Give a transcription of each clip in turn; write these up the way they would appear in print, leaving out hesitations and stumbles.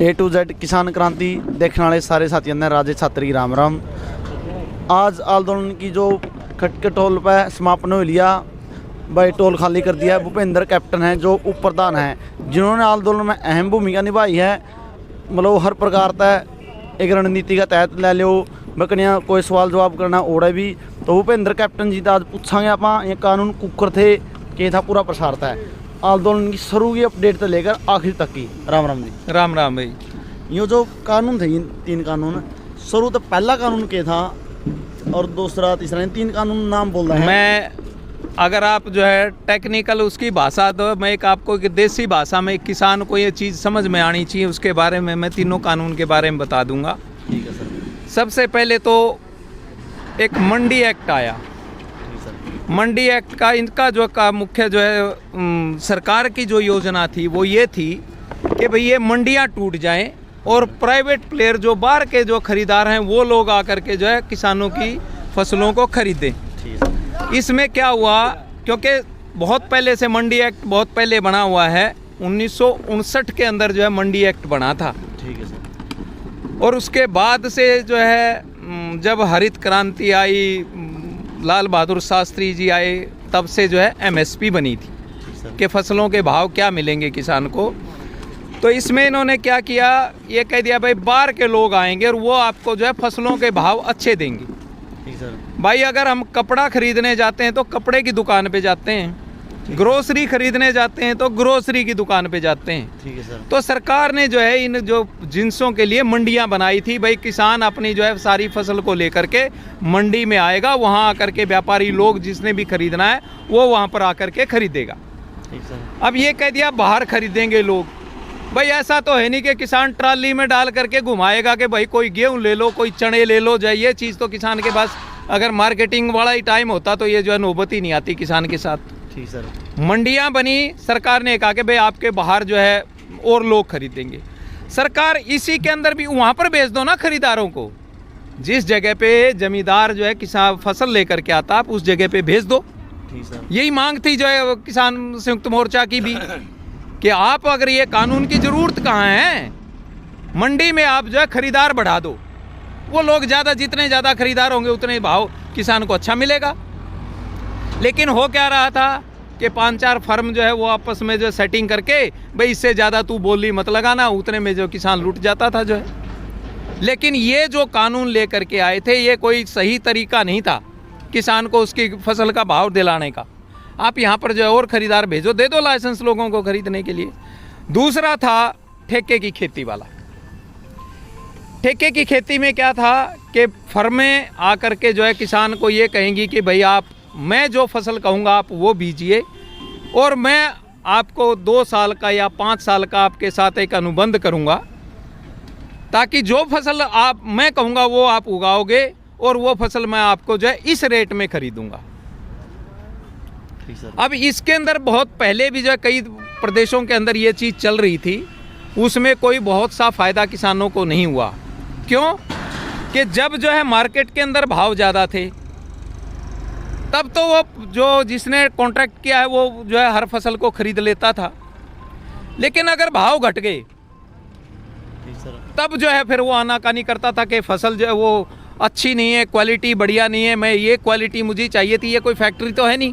A to Z किसान क्रांति देखने वाले सारे साथियों ने राजे छात्री राम राम। आज आंदोलन की जो खटके टोल पर समापन हो लिया, भाई टोल खाली कर दिया। भूपेंद्र कैप्टन है जो उप प्रधान है, जिन्होंने आंदोलन में अहम भूमिका निभाई है। मतलब हर प्रकार तय एक रणनीति का तहत ले लो बकनिया कोई सवाल जवाब करना ओढ़े भी। तो भूपेंद्र कैप्टन जी आज पूछांगे आप ये कानून कुकर थे कि था पूरा प्रसार था आंदोलन की शुरू की अपडेट से लेकर आखिर तक की। राम राम जी। राम राम भाई। ये जो कानून थे, तीन कानून शुरू तो पहला कानून क्या था और दूसरा तीसरा, तीन कानून नाम बोल रहे हैं। मैं अगर आप जो है टेक्निकल उसकी भाषा, तो मैं एक आपको एक देसी भाषा में एक किसान को ये चीज़ समझ में आनी चाहिए, उसके बारे में मैं तीनों कानून के बारे में बता दूंगा। ठीक है सर। सबसे पहले तो एक मंडी एक्ट आया। मंडी एक्ट का इनका जो का मुख्य जो है सरकार की जो योजना थी वो ये थी कि भाई ये मंडियाँ टूट जाएं और प्राइवेट प्लेयर जो बाहर के जो खरीदार हैं वो लोग आकर के जो है किसानों की फसलों को खरीदें। इसमें क्या हुआ, क्योंकि बहुत पहले से मंडी एक्ट बहुत पहले बना हुआ है, 1959 के अंदर जो है मंडी एक्ट बना था। ठीक है सर। और उसके बाद से जो है जब हरित क्रांति आई, लाल बहादुर शास्त्री जी आए, तब से जो है MSP बनी थी कि फसलों के भाव क्या मिलेंगे किसान को। तो इसमें इन्होंने क्या किया, ये कह दिया भाई बाहर के लोग आएंगे और वो आपको जो है फसलों के भाव अच्छे देंगे। ठीक सर। भाई अगर हम कपड़ा खरीदने जाते हैं तो कपड़े की दुकान पे जाते हैं, ग्रोसरी खरीदने जाते हैं तो ग्रोसरी की दुकान पे जाते हैं। ठीक है सर। तो सरकार ने जो है इन जो जिन्सों के लिए मंडियां बनाई थी। भाई किसान अपनी जो है सारी फसल को लेकर के मंडी में आएगा, वहां आकर के व्यापारी लोग जिसने भी खरीदना है वो वहां पर आकर के खरीदेगा। ठीक सर। अब ये कह दिया बाहर खरीदेंगे लोग। भाई ऐसा तो है नहीं कि किसान ट्राली में डाल करके घुमाएगा कि भाई कोई गेहूँ ले लो, कोई चने ले लो। जो ये चीज़ तो किसान के पास अगर मार्केटिंग वाला ही टाइम होता तो ये जो है नौबत ही नहीं आती किसान के साथ। ठीक सर। मंडियां बनी, सरकार ने कहा कि भाई आपके बाहर जो है और लोग खरीदेंगे। सरकार इसी के अंदर भी वहाँ पर भेज दो ना खरीदारों को, जिस जगह पे जमींदार जो है किसान फसल लेकर के आता आप उस जगह पे भेज दो। ठीक सर। यही मांग थी जो है किसान संयुक्त मोर्चा की भी कि आप अगर ये कानून की ज़रूरत कहाँ है, मंडी में आप जो है खरीदार बढ़ा दो, वो लोग ज़्यादा जितने ज़्यादा खरीदार होंगे उतने भाव किसान को अच्छा मिलेगा। लेकिन हो क्या रहा था कि 5-4 फर्म जो है वो आपस में जो सेटिंग करके भाई इससे ज़्यादा तू बोली मत लगाना, उतने में जो किसान लूट जाता था जो है। लेकिन ये जो कानून लेकर के आए थे ये कोई सही तरीका नहीं था किसान को उसकी फसल का भाव दिलाने का। आप यहाँ पर जो है और ख़रीदार भेजो, दे दो लाइसेंस लोगों को खरीदने के लिए। दूसरा था ठेके की खेती वाला। ठेके की खेती में क्या था कि फर्में आकर के जो है किसान को ये कहेंगी कि भाई आप, मैं जो फसल कहूँगा आप वो बीजिए और मैं आपको 2 साल का या 5 साल का आपके साथ एक अनुबंध करूँगा, ताकि जो फसल आप मैं कहूँगा वो आप उगाओगे और वो फसल मैं आपको जो है इस रेट में खरीदूँगा। अब इसके अंदर बहुत पहले भी जो है कई प्रदेशों के अंदर ये चीज़ चल रही थी, उसमें कोई बहुत सा फ़ायदा किसानों को नहीं हुआ। क्यों कि जब जो है मार्केट के अंदर भाव ज़्यादा थे तब तो वो जो जिसने कॉन्ट्रैक्ट किया है वो जो है हर फसल को खरीद लेता था। लेकिन अगर भाव घट गए तब जो है फिर वो आनाकानी करता था कि फसल जो है वो अच्छी नहीं है, क्वालिटी बढ़िया नहीं है, मैं ये क्वालिटी मुझे चाहिए थी। ये कोई फैक्ट्री तो है नहीं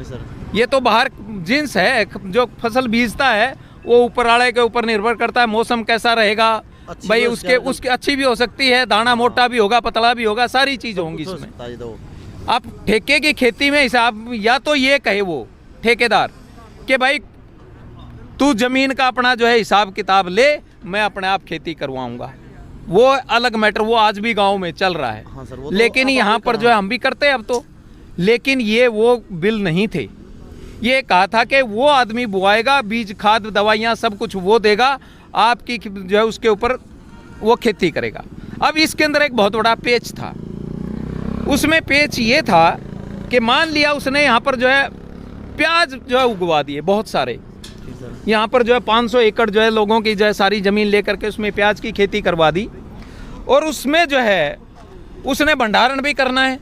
सर, ये तो बाहर जिन्स है। जो फसल बीजता है वो ऊपर वाले के ऊपर निर्भर करता है, मौसम कैसा रहेगा भाई उसके अच्छी भी हो सकती है, दाना मोटा भी होगा, पतला भी होगा, सारी चीज़ होंगी इसमें। आप ठेके की खेती में हिसाब, या तो ये कहे वो ठेकेदार कि भाई तू ज़मीन का अपना जो है हिसाब किताब ले, मैं अपने आप खेती करवाऊंगा, वो अलग मैटर, वो आज भी गांव में चल रहा है। हाँ सर, वो लेकिन तो यहाँ पर जो है हम भी करते हैं अब तो। लेकिन ये वो बिल नहीं थे। ये कहा था कि वो आदमी बुआएगा, बीज खाद दवाइयाँ सब कुछ वो देगा, आपकी जो है उसके ऊपर वो खेती करेगा। अब इसके अंदर एक बहुत बड़ा पेच था। उसमें पेच ये था कि मान लिया उसने यहाँ पर जो है प्याज जो है उगवा दिए बहुत सारे, यहाँ पर जो है 500 एकड़ जो है लोगों की जो है सारी ज़मीन लेकर के उसमें प्याज की खेती करवा दी। और उसमें जो है उसने भंडारण भी करना है।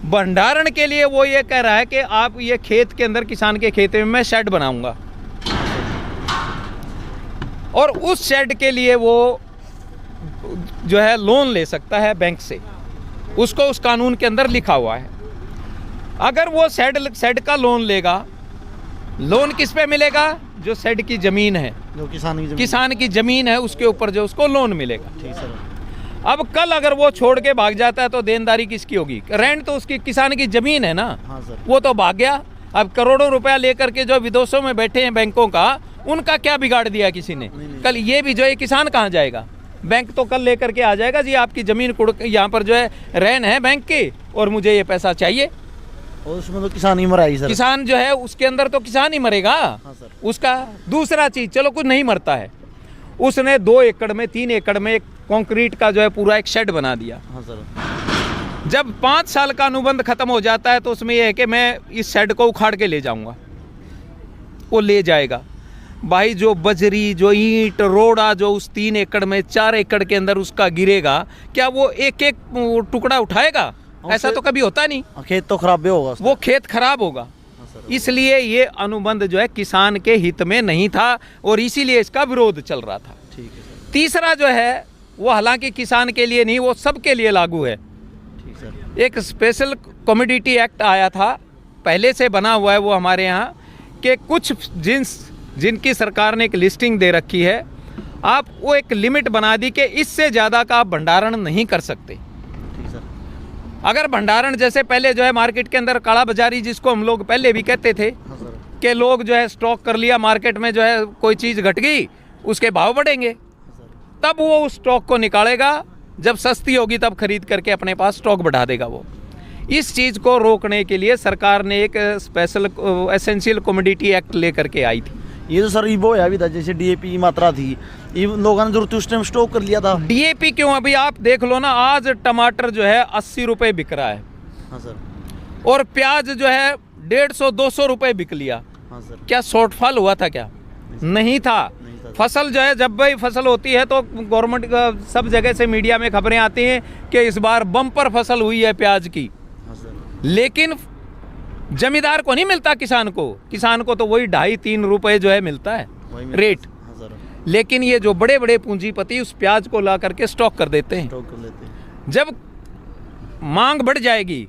भंडारण के लिए वो ये कह रहा है कि आप ये खेत के अंदर, किसान के खेत में मैं शेड बनाऊंगा। और उस शेड के लिए वो जो है लोन ले सकता है बैंक से, उसको उस कानून के अंदर लिखा हुआ है। अगर वो शेड का लोन लेगा, लोन किस पे मिलेगा? जो शेड की ज़मीन है, जो किसान की ज़मीन है, उसके ऊपर जो उसको लोन मिलेगा। ठीक सर। अब कल अगर वो छोड़ के भाग जाता है तो देनदारी किसकी होगी? रेंट तो उसकी किसान की ज़मीन है ना। हाँ सर। वो तो भाग गया। अब करोड़ों रुपया लेकर के जो विदेशों में बैठे हैं बैंकों का, उनका क्या बिगाड़ दिया किसी ने? कल ये भी जो है किसान कहाँ जाएगा? बैंक तो कल लेकर के आ जाएगा, जी आपकी ज़मीन यहाँ पर जो है रहन है बैंक की और मुझे ये पैसा चाहिए। और उसमें तो किसान ही मरा ही सर। किसान जो है उसके अंदर तो किसान ही मरेगा। हाँ सर। उसका दूसरा चीज़, चलो कुछ नहीं मरता है, उसने 2 एकड़ में 3 एकड़ में एक कंक्रीट का जो है पूरा एक शेड बना दिया। हाँ सर। जब 5 साल का अनुबंध खत्म हो जाता है तो उसमें यह है कि मैं इस शेड को उखाड़ के ले जाऊंगा। वो ले जाएगा भाई, जो बजरी, जो ईंट, रोड़ा जो उस 3 एकड़ में 4 एकड़ के अंदर उसका गिरेगा, क्या वो एक एक टुकड़ा उठाएगा? ऐसा तो कभी होता नहीं। खेत तो खराब भी होगा, वो खेत खराब होगा। इसलिए ये अनुबंध जो है किसान के हित में नहीं था और इसीलिए इसका विरोध चल रहा था। ठीक है सर। तीसरा जो है वो हालांकि किसान के लिए नहीं, वो सबके लिए लागू है। ठीक सर। एक स्पेशल कमोडिटी एक्ट आया था, पहले से बना हुआ है वो हमारे यहाँ, कि कुछ जिनकी सरकार ने एक लिस्टिंग दे रखी है, आप वो एक लिमिट बना दी कि इससे ज़्यादा का आप भंडारण नहीं कर सकते। ठीक सर। अगर भंडारण जैसे पहले जो है मार्केट के अंदर काला बाजारी, जिसको हम लोग पहले भी कहते थे, हाँ सर। कि लोग जो है स्टॉक कर लिया, मार्केट में जो है कोई चीज़ घट गई, उसके भाव बढ़ेंगे, तब वो उस स्टॉक को निकालेगा, जब सस्ती होगी तब खरीद करके अपने पास स्टॉक बढ़ा देगा वो। इस चीज़ को रोकने के लिए सरकार ने एक स्पेशल एसेंशियल कमोडिटी एक्ट लेकर के आई थी। ये तो सर वो है अभी था, जैसे डीएपी की मात्रा थी, ये लोगों ने जरूरत उस टाइम स्टॉक कर लिया था। डीएपी क्यों? अभी आप देख लो ना, आज टमाटर जो है 80 रुपये बिक रहा है। हाँ सर। और प्याज जो है 150-200 रुपये बिक लिया। हाँ सर। क्या शॉर्टफॉल हुआ था? क्या नहीं था। फसल जो है, जब भाई फसल होती है तो गवर्नमेंट का सब जगह से मीडिया में खबरें आती हैं कि इस बार बम्पर फसल हुई है प्याज की। हाँ सर। लेकिन जमींदार को नहीं मिलता, किसान को तो वही 2.5-3 रुपए जो है मिलता है रेट। हाँ सर। लेकिन ये जो बड़े बड़े पूंजीपति उस प्याज को ला करके स्टॉक कर देते हैं। स्टॉक कर लेते हैं। जब मांग बढ़ जाएगी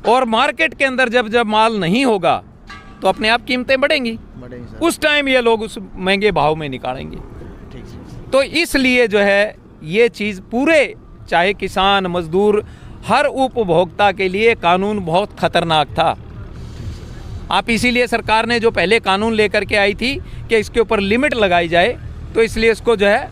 और मार्केट के अंदर जब माल नहीं होगा तो अपने आप कीमतें बढ़ेंगी, उस टाइम ये लोग उस महंगे भाव में निकालेंगे। ठीक है। तो इसलिए जो है ये चीज़ पूरे, चाहे किसान, मजदूर, हर उपभोक्ता के लिए कानून बहुत खतरनाक था। आप इसीलिए सरकार ने जो पहले कानून लेकर के आई थी कि इसके ऊपर लिमिट लगाई जाए, तो इसलिए इसको जो है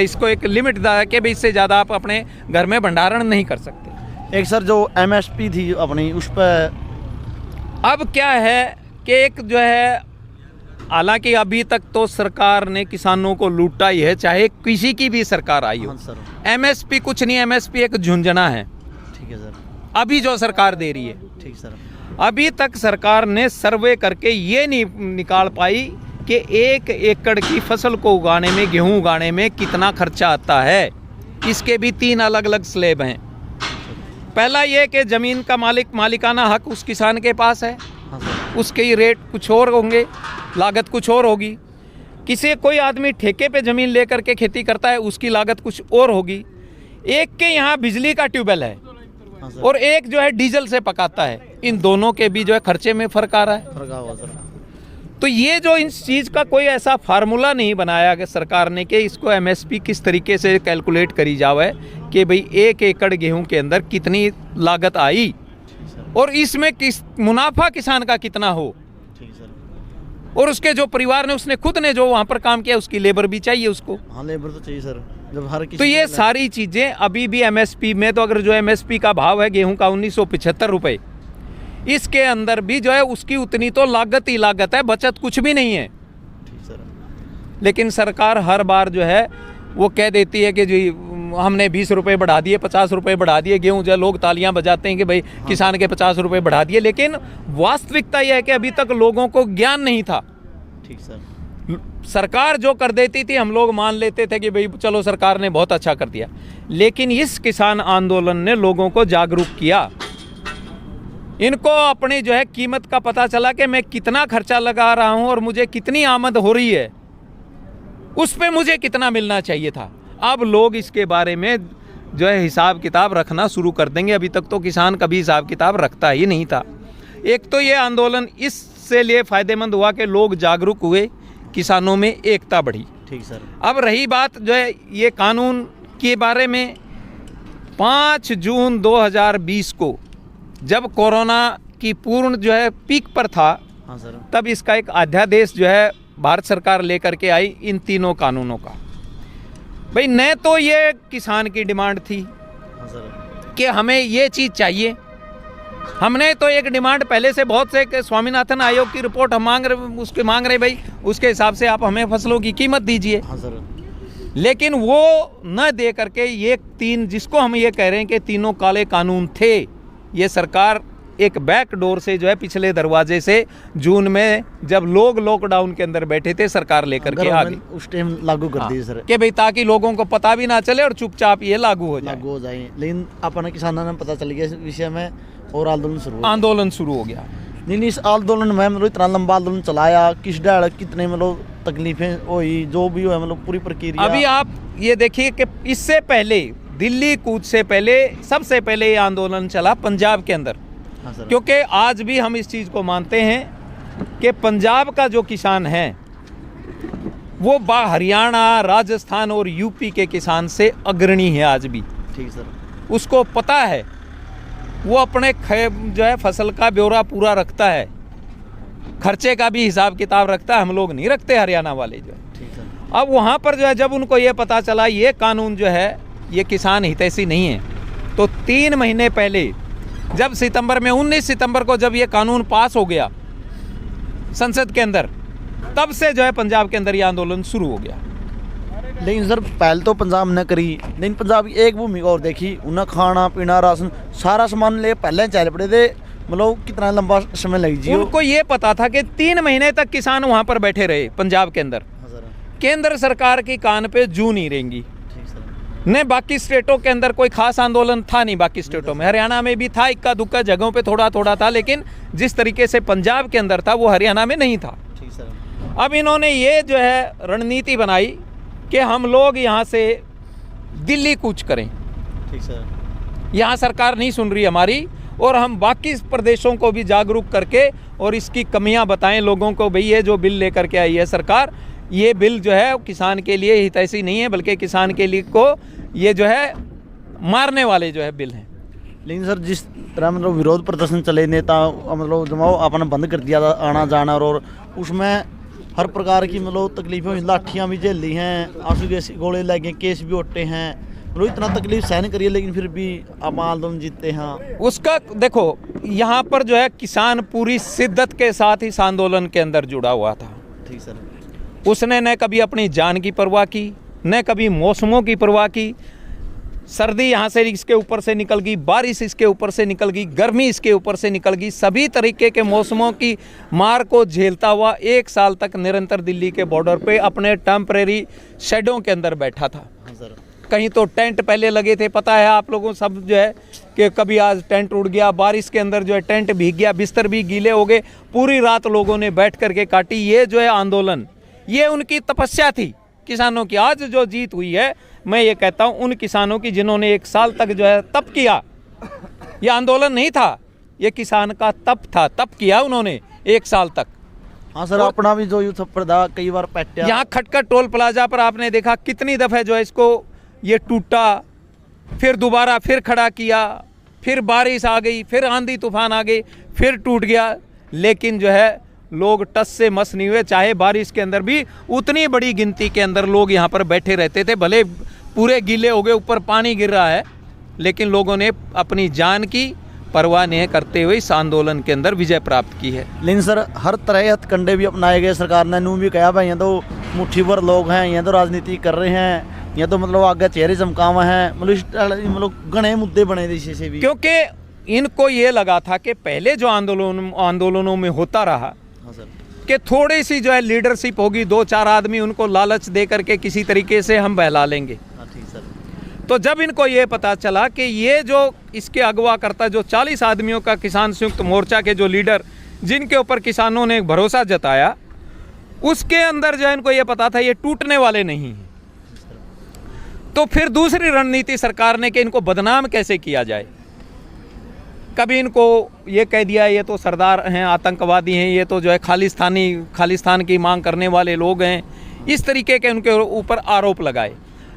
इसको एक लिमिट दा कि भाई इससे ज़्यादा आप अपने घर में भंडारण नहीं कर सकते। एक सर जो एमएसपी थी अपनी, उस पर अब क्या है कि एक जो है, हालांकि अभी तक तो सरकार ने किसानों को लूटा ही है, चाहे किसी की भी सरकार आई हो। हाँ सर। एमएसपी कुछ नहीं, एमएसपी एक झुंझुना है। ठीक है सर। अभी जो सरकार दे रही है, ठीक सर। अभी तक सरकार ने सर्वे करके ये नहीं निकाल पाई कि 1 एकड़ की फसल को उगाने में, गेहूं उगाने में कितना खर्चा आता है। इसके भी 3 अलग अलग स्लैब हैं। पहला ये कि ज़मीन का मालिकाना हक उस किसान के पास है। हाँ सर। उसके रेट कुछ और होंगे, लागत कुछ और होगी। कोई आदमी ठेके पे ज़मीन लेकर के खेती करता है, उसकी लागत कुछ और होगी। एक के यहाँ बिजली का ट्यूबवेल है और एक जो है डीजल से पकाता है, इन दोनों के भी जो है खर्चे में फ़र्क आ रहा है। फर्क हुआ सर। तो ये जो इस चीज़ का कोई ऐसा फार्मूला नहीं बनाया कि सरकार ने कि इसको एमएसपी किस तरीके से कैलकुलेट करी जावे कि भाई 1 एकड़ गेहूं के अंदर कितनी लागत आई और इसमें किस मुनाफा किसान का कितना हो। ठीक सर। और उसके जो परिवार ने, उसने खुद ने जो वहाँ पर काम किया, उसकी लेबर भी चाहिए उसको। हाँ लेबर तो चाहिए सर, जब हर किसी तो ये सारी चीज़ें अभी भी एमएसपी में, तो अगर जो एमएसपी का भाव है गेहूं का 1975 रुपये, इसके अंदर भी जो है उसकी उतनी तो लागत ही लागत है, बचत कुछ भी नहीं है। ठीक सर। लेकिन सरकार हर बार जो है वो कह देती है कि जी हमने 20 रुपये बढ़ा दिए, 50 रुपये बढ़ा दिए, गेहूं जो लोग तालियां बजाते हैं कि भाई किसान के 50 रुपये बढ़ा दिए, लेकिन वास्तविकता यह है कि अभी तक लोगों को ज्ञान नहीं था। ठीक सर। सरकार जो कर देती थी हम लोग मान लेते थे कि भाई चलो सरकार ने बहुत अच्छा कर दिया, लेकिन इस किसान आंदोलन ने लोगों को जागरूक किया। इनको अपनी जो है कीमत का पता चला कि मैं कितना खर्चा लगा रहा हूं और मुझे कितनी आमद हो रही है, उस पे मुझे कितना मिलना चाहिए था। अब लोग इसके बारे में जो है हिसाब किताब रखना शुरू कर देंगे। अभी तक तो किसान कभी हिसाब किताब रखता ही नहीं था। एक तो ये आंदोलन इससे लिए फ़ायदेमंद हुआ कि लोग जागरूक हुए, किसानों में एकता बढ़ी। ठीक सर। अब रही बात जो है ये कानून के बारे में, 5 जून 2020 को जब कोरोना की पूर्ण जो है पीक पर था, हाँ सर, तब इसका एक अध्यादेश जो है भारत सरकार लेकर के आई इन तीनों कानूनों का। भाई न तो ये किसान की डिमांड थी हाँ सर, कि हमें ये चीज़ चाहिए। हमने तो एक डिमांड पहले से बहुत से कि स्वामीनाथन आयोग की रिपोर्ट हम मांग रहे भाई, उसके हिसाब से आप हमें फसलों की कीमत दीजिए। हाँ सर। लेकिन वो न दे करके ये 3 जिसको हम ये कह रहे हैं कि तीनों काले कानून थे, ये सरकार एक बैक डोर से जो है पिछले दरवाजे से जून में जब लोग लॉकडाउन के अंदर बैठे थे सरकार लेकर के आ गई, उस टाइम लागू कर दी सर, कि भाई ताकि लोगों को पता भी ना चले और चुपचाप ये लागू हो जाए। लेकिन अपने किसानों ने पता चल गया इस विषय में और आंदोलन शुरू हो गया। नहीं, इस आंदोलन में मतलब इतना लंबा आंदोलन चलाया, किस डाल कितने मतलब तकलीफें हुई, जो भी हुआ मतलब पूरी प्रक्रिया। अभी आप ये देखिए कि इससे पहले दिल्ली कूच से पहले सबसे पहले ये आंदोलन चला पंजाब के अंदर। हाँ सर। क्योंकि आज भी हम इस चीज़ को मानते हैं कि पंजाब का जो किसान है वो हरियाणा, राजस्थान और यूपी के किसान से अग्रणी है आज भी। ठीक सर। उसको पता है, वो अपने जो है फसल का ब्यौरा पूरा रखता है, खर्चे का भी हिसाब किताब रखता है। हम लोग नहीं रखते हरियाणा वाले जो है। ठीक सर। अब वहाँ पर जो है जब उनको ये पता चला ये कानून जो है ये किसान हितैषी नहीं है, तो 3 महीने पहले जब सितंबर में 19 सितंबर को जब ये कानून पास हो गया संसद के अंदर, तब से जो है पंजाब के अंदर ये आंदोलन शुरू हो गया। लेकिन सर पहले तो पंजाब ने करी, लेकिन पंजाब की एक भूमिका और देखी, उन्हें खाना पीना राशन सारा सामान ले पहले चल पड़े थे। मतलब कितना लंबा समय लग जी। उनको ये पता था कि 3 महीने तक किसान वहाँ पर बैठे रहे पंजाब के अंदर। केंद्र सरकार की कान पे जू नहीं रहेंगी। नहीं, बाकी स्टेटों के अंदर कोई खास आंदोलन था नहीं। बाकी स्टेटों में, हरियाणा में भी था, इक्का दुक्का जगहों पे थोड़ा थोड़ा था, लेकिन जिस तरीके से पंजाब के अंदर था वो हरियाणा में नहीं था। अब इन्होंने ये जो है रणनीति बनाई कि हम लोग यहाँ से दिल्ली कूच करें। ठीक सर। यहाँ सरकार नहीं सुन रही हमारी, और हम बाकी प्रदेशों को भी जागरूक करके और इसकी कमियां बताएं लोगों को। भाई ये जो बिल लेकर के आई है सरकार, ये बिल जो है किसान के लिए हितैषी नहीं है, बल्कि किसान के लिए को ये जो है मारने वाले जो है बिल हैं। लेकिन सर जिस तरह मतलब विरोध प्रदर्शन चले, नेता मतलब जमाओ आपने बंद कर दिया था आना जाना, और उसमें हर प्रकार की मतलब तकलीफें हुई, लाठियाँ भी झेल ली हैं, आंसू के गोले लगे, केस भी उठे हैं, मतलब इतना तकलीफ सहन करिए, लेकिन फिर भी आप आंदोलन जीतते हैं। उसका देखो, यहाँ पर जो है किसान पूरी शिद्दत के साथ इस आंदोलन के अंदर जुड़ा हुआ था। ठीक सर। उसने न कभी अपनी जान की परवाह की, न कभी मौसमों की परवाह की। सर्दी यहाँ से इसके ऊपर से निकल गई, बारिश इसके ऊपर से निकल गई, गर्मी इसके ऊपर से निकल गई, सभी तरीके के मौसमों की मार को झेलता हुआ 1 साल तक निरंतर दिल्ली के बॉर्डर पे अपने टेम्परेरी शेडों के अंदर बैठा था। हाँ सर। कहीं तो टेंट पहले लगे थे, पता है आप लोगों सब जो है कि कभी आज टेंट उड़ गया, बारिश के अंदर जो है टेंट भीग गया, बिस्तर भी गीले हो गए, पूरी रात लोगों ने बैठ करके काटी। ये जो है आंदोलन, ये उनकी तपस्या थी किसानों की। आज जो जीत हुई है, मैं ये कहता हूँ उन किसानों की जिन्होंने 1 साल तक जो है तप किया। ये आंदोलन नहीं था, ये किसान का तप था, तप किया उन्होंने 1 साल तक। हाँ सर। अपना भी जो युद्ध प्रदा कई बार पैट्या, यहाँ खटखट टोल प्लाजा पर आपने देखा कितनी दफ़े जो है इसको ये टूटा, फिर दोबारा फिर खड़ा किया, फिर बारिश आ गई, फिर आंधी तूफान आ गई, फिर टूट गया, लेकिन जो है लोग टस से मस नहीं हुए। चाहे बारिश के अंदर भी उतनी बड़ी गिनती के अंदर लोग यहाँ पर बैठे रहते थे, भले पूरे गीले हो गए, ऊपर पानी गिर रहा है, लेकिन लोगों ने अपनी जान की परवाह नहीं करते हुए इस आंदोलन के अंदर विजय प्राप्त की है। लेकिन सर हर तरह हथकंडे भी अपनाए गए, सरकार ने नू भी कहा भाई यहाँ तो मुट्ठी भर लोग हैं, यहाँ तो राजनीति कर रहे हैं, यहाँ तो मतलब आगे चेहरे चमकावा हैं, मतलब घने मुद्दे बने थे इसी से भी। क्योंकि इनको ये लगा था कि पहले जो आंदोलनों में होता रहा कि थोड़ी सी जो है लीडरशिप होगी, 2-4 आदमी उनको लालच दे करके किसी तरीके से हम बहला लेंगे। ठीक सर। तो जब इनको ये पता चला कि ये जो इसके अगवा करता, जो 40 आदमियों का किसान संयुक्त मोर्चा के जो लीडर, जिनके ऊपर किसानों ने भरोसा जताया, उसके अंदर जो है इनको ये पता था ये टूटने वाले नहीं हैं। तो फिर दूसरी रणनीति सरकार ने कि इनको बदनाम कैसे किया जाए। कभी इनको ये कह दिया ये तो सरदार हैं, आतंकवादी हैं, ये तो जो है खालिस्तान की मांग करने वाले लोग हैं, इस तरीके के उनके ऊपर आरोप लगाए।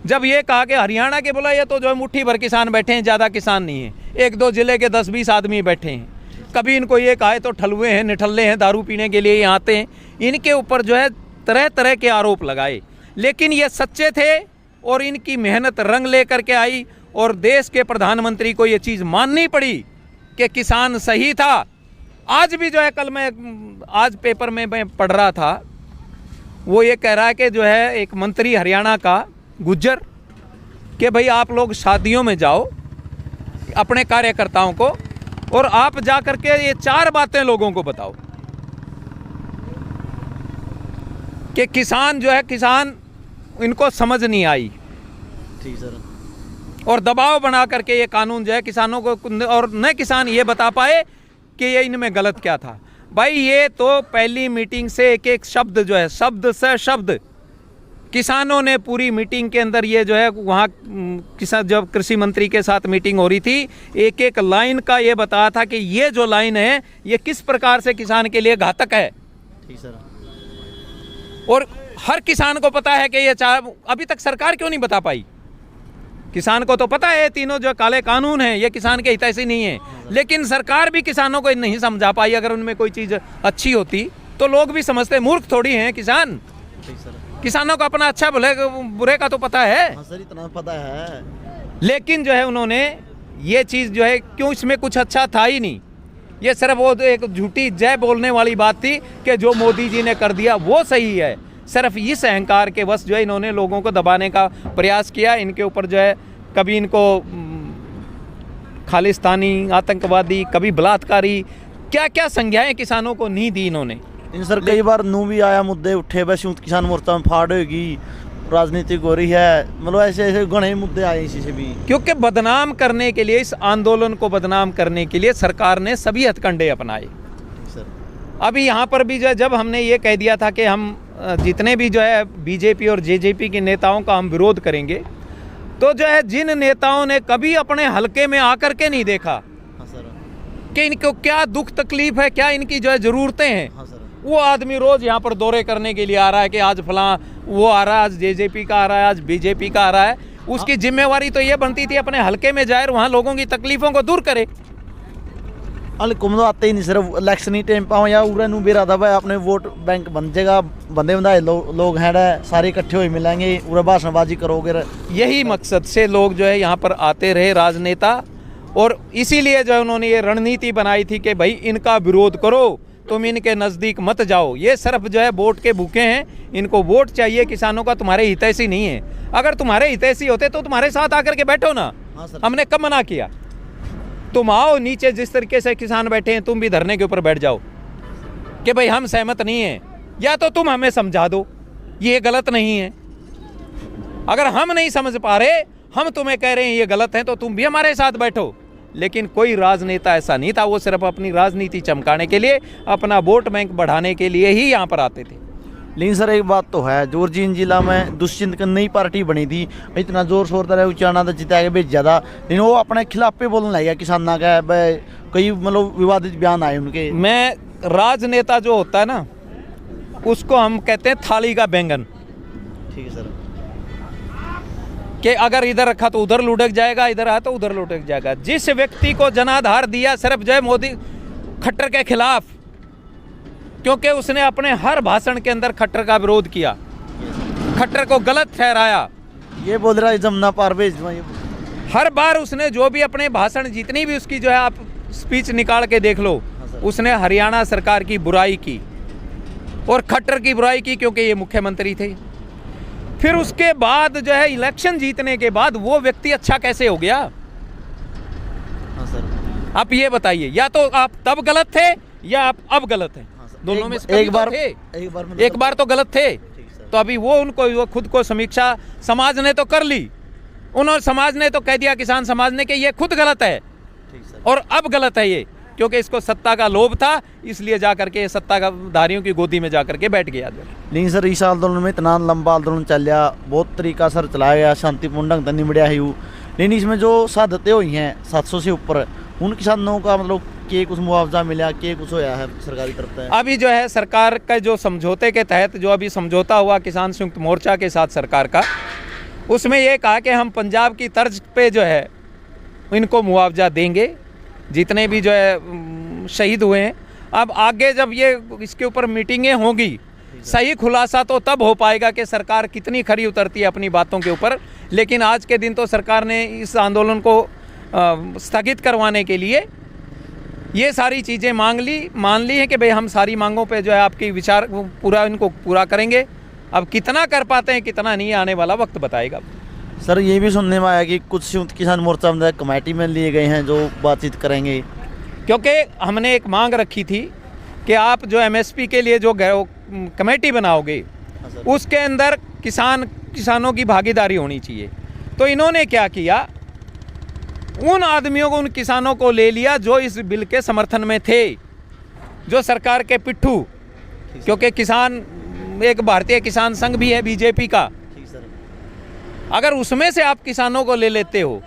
जब ये कहा कि हरियाणा के, बोला ये तो जो है मुट्ठी भर किसान बैठे हैं, ज़्यादा किसान नहीं हैं, 1-2 ज़िले के 10-20 आदमी बैठे हैं। कभी इनको ये कहा तो ठलुए हैं, निठल्ले हैं, दारू पीने के लिए यहाँ आते हैं। इनके ऊपर जो है तरह तरह के आरोप लगाए, लेकिन ये सच्चे थे और इनकी मेहनत रंग लेकर के आई और देश के प्रधानमंत्री को ये चीज़ माननी पड़ी कि किसान सही था। आज भी जो है, कल मैं आज पेपर में मैं पढ़ रहा था, वो ये कह रहा है कि जो है एक मंत्री हरियाणा का गुज्जर, कि भाई आप लोग शादियों में जाओ अपने कार्यकर्ताओं को और आप जा करके ये 4 बातें लोगों को बताओ कि किसान जो है, किसान इनको समझ नहीं आई। ठीक सर। और दबाव बना करके ये कानून जो है किसानों को, और न किसान ये बता पाए कि ये इनमें गलत क्या था। भाई ये तो पहली मीटिंग से एक एक शब्द जो है, शब्द से शब्द, किसानों ने पूरी मीटिंग के अंदर ये जो है, वहाँ किसान जब कृषि मंत्री के साथ मीटिंग हो रही थी, एक एक लाइन का ये बताया था कि ये जो लाइन है ये किस प्रकार से किसान के लिए घातक है। ठीक सर। और हर किसान को पता है कि ये अभी तक सरकार क्यों नहीं बता पाई। किसान को तो पता है तीनों जो काले कानून हैं ये किसान के हितैषी नहीं है, लेकिन सरकार भी किसानों को नहीं समझा पाई। अगर उनमें कोई चीज़ अच्छी होती तो लोग भी समझते, मूर्ख थोड़ी हैं किसान। किसानों को अपना अच्छा बुरे का तो पता है। हाँ सर, इतना पता है। लेकिन जो है उन्होंने ये चीज़ जो है, क्यों इसमें कुछ अच्छा था ही नहीं, ये सिर्फ वो एक झूठी जय बोलने वाली बात थी कि जो मोदी जी ने कर दिया वो सही है। सिर्फ इस अहंकार के वश जो है इन्होंने लोगों को दबाने का प्रयास किया। इनके ऊपर जो है कभी इनको खालिस्तानी, आतंकवादी, कभी बलात्कारी, क्या क्या संज्ञाएं किसानों को नहीं दी इन्होंने। इन सर कई बार नू भी आया मुद्दे उठे, बस संयुक्त किसान मोर्चा में फाड़ होगी, राजनीतिक हो रही है, मतलब ऐसे ऐसे घने मुद्दे आए इसी से भी। क्योंकि बदनाम करने के लिए, इस आंदोलन को बदनाम करने के लिए सरकार ने सभी हथकंडे अपनाए। सर अभी यहाँ पर भी जो है, जब हमने ये कह दिया था कि हम जितने भी जो है बीजेपी और जेजेपी के नेताओं का हम विरोध करेंगे, तो जो है जिन नेताओं ने कभी अपने हलके में आकर के नहीं देखा हाँ सर कि इनको क्या दुख तकलीफ है, क्या इनकी जो है ज़रूरतें हैं, हाँ सर, वो आदमी रोज यहाँ पर दौरे करने के लिए आ रहा है कि आज फलां वो आ रहा है, आज जेजेपी का आ रहा है, आज बीजेपी का आ रहा है। उसकी जिम्मेवारी तो ये बनती थी अपने हलके में जाए, वहाँ लोगों की तकलीफों को दूर करे। हल्कुम तो आते ही नहीं, सिर्फ इलेक्शन ही टाइम पाओ या उरा नू बेरा था भाई अपने वोट बैंक बन जाएगा, बंदे बंधाए लोग हैं सारे इकट्ठे हुए मिलेंगे, पूरा भाषणबाजी करोगे। यही मकसद से लोग जो है यहाँ पर आते रहे राजनेता, और इसीलिए जो है उन्होंने ये रणनीति बनाई थी कि भाई इनका विरोध करो, तुम इनके नज़दीक मत जाओ। ये सिर्फ जो है वोट के भूखे हैं, इनको वोट चाहिए, किसानों का तुम्हारे हितैषी नहीं है। अगर तुम्हारे हितैषी होते तो तुम्हारे साथ आकर के बैठो ना। हमने कब मना किया? तुम आओ नीचे, जिस तरीके से किसान बैठे हैं तुम भी धरने के ऊपर बैठ जाओ कि भाई हम सहमत नहीं हैं, या तो तुम हमें समझा दो ये गलत नहीं है। अगर हम नहीं समझ पा रहे, हम तुम्हें कह रहे हैं ये गलत है, तो तुम भी हमारे साथ बैठो। लेकिन कोई राजनेता ऐसा नहीं था, वो सिर्फ अपनी राजनीति चमकाने के लिए, अपना वोट बैंक बढ़ाने के लिए ही यहाँ पर आते थे। लेकिन सर एक बात तो है, जोरजीन जिला में दुष्यंत की नई पार्टी बनी थी, इतना जोर शोर तरह उचाना था जिता के बेच ज़्यादा, लेकिन वो अपने खिलाफ पे बोलने लग गया किसाना का, कई मतलब विवादित बयान आए उनके। मैं राजनेता जो होता है ना, उसको हम कहते हैं थाली का बैंगन। ठीक है सर। कि अगर इधर रखा तो उधर लुढ़क जाएगा, इधर आया तो उधर लुढ़क जाएगा। जिस व्यक्ति को जनाधार दिया सिर्फ जय मोदी खट्टर के खिलाफ, क्योंकि उसने अपने हर भाषण के अंदर खट्टर का विरोध किया, खट्टर को गलत ठहराया, ये बोल रहा है जमुना पार भेज। हर बार उसने जो भी अपने भाषण, जितनी भी उसकी जो है आप स्पीच निकाल के देख लो, उसने हरियाणा सरकार की बुराई की और खट्टर की बुराई की, क्योंकि ये मुख्यमंत्री थे। फिर उसके बाद जो है इलेक्शन जीतने के बाद वो व्यक्ति अच्छा कैसे हो गया? हाँ सर। आप ये बताइए, या तो आप तब गलत थे या आप अब गलत हैं। हाँ दोनों में से एक बार थे। एक बार तो गलत थे, तो अभी वो उनको खुद को समीक्षा समाज ने तो कर ली, उन्होंने समाज ने तो कह दिया, किसान समाज ने, कि ये खुद गलत है और अब गलत है ये, क्योंकि इसको सत्ता का लोभ था, इसलिए जा करके सत्ताधारियों की गोदी में जा करके बैठ गया। लेकिन सर इस आंदोलन में इतना लंबा आंदोलन चलिया, बहुत तरीका सर चलाया गया, शांतिपूर्ण ढंग से निबड़िया ही। लेकिन इसमें जो शहादतें हुई हैं 700 से ऊपर, उन किसानों का मतलब के कुछ मुआवजा मिला, के कुछ होया है सरकारी तरफ से? अभी जो है सरकार का जो समझौते के तहत जो अभी समझौता हुआ किसान संयुक्त मोर्चा के साथ सरकार का, उसमें ये कहा कि हम पंजाब की तर्ज पे जो है इनको मुआवजा देंगे, जितने भी जो है शहीद हुए हैं। अब आगे जब ये इसके ऊपर मीटिंगें होंगी, सही खुलासा तो तब हो पाएगा कि सरकार कितनी खरी उतरती है अपनी बातों के ऊपर। लेकिन आज के दिन तो सरकार ने इस आंदोलन को स्थगित करवाने के लिए ये सारी चीज़ें मान ली हैं कि भाई हम सारी मांगों पे जो है आपकी विचार पूरा इनको पूरा करेंगे। अब कितना कर पाते हैं कितना नहीं, आने वाला वक्त बताएगा। सर ये भी सुनने में आया कि कुछ संयुक्त किसान मोर्चा में कमेटी में लिए गए हैं जो बातचीत करेंगे, क्योंकि हमने एक मांग रखी थी कि आप जो एमएसपी के लिए जो कमेटी बनाओगे उसके अंदर किसानों की भागीदारी होनी चाहिए। तो इन्होंने क्या किया, उन आदमियों को, उन किसानों को ले लिया जो इस बिल के समर्थन में थे, जो सरकार के पिट्ठू, क्योंकि किसान एक भारतीय किसान संघ भी है बीजेपी का, अगर उसमें से आप किसानों को ले लेते हो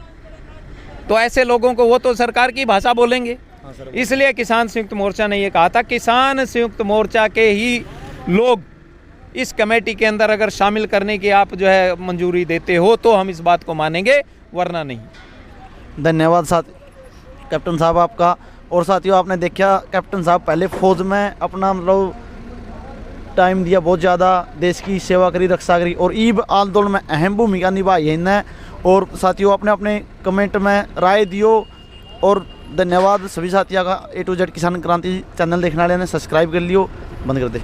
तो ऐसे लोगों को, वो तो सरकार की भाषा बोलेंगे। इसलिए किसान संयुक्त मोर्चा ने ये कहा था, किसान संयुक्त मोर्चा के ही लोग इस कमेटी के अंदर अगर शामिल करने की आप जो है मंजूरी देते हो तो हम इस बात को मानेंगे, वरना नहीं। धन्यवाद कैप्टन साहब आपका। और साथियों आपने देखा कैप्टन साहब पहले फौज में अपना मतलब टाइम दिया, बहुत ज़्यादा देश की सेवा करी, रक्षा करी, और ईब आंदोलन में अहम भूमिका निभाई है इन्हें। और साथियों आपने अपने कमेंट में राय दियो, और धन्यवाद सभी साथियों का। A to Z किसान क्रांति चैनल देखने वाले ने सब्सक्राइब कर लियो, बंद कर दे।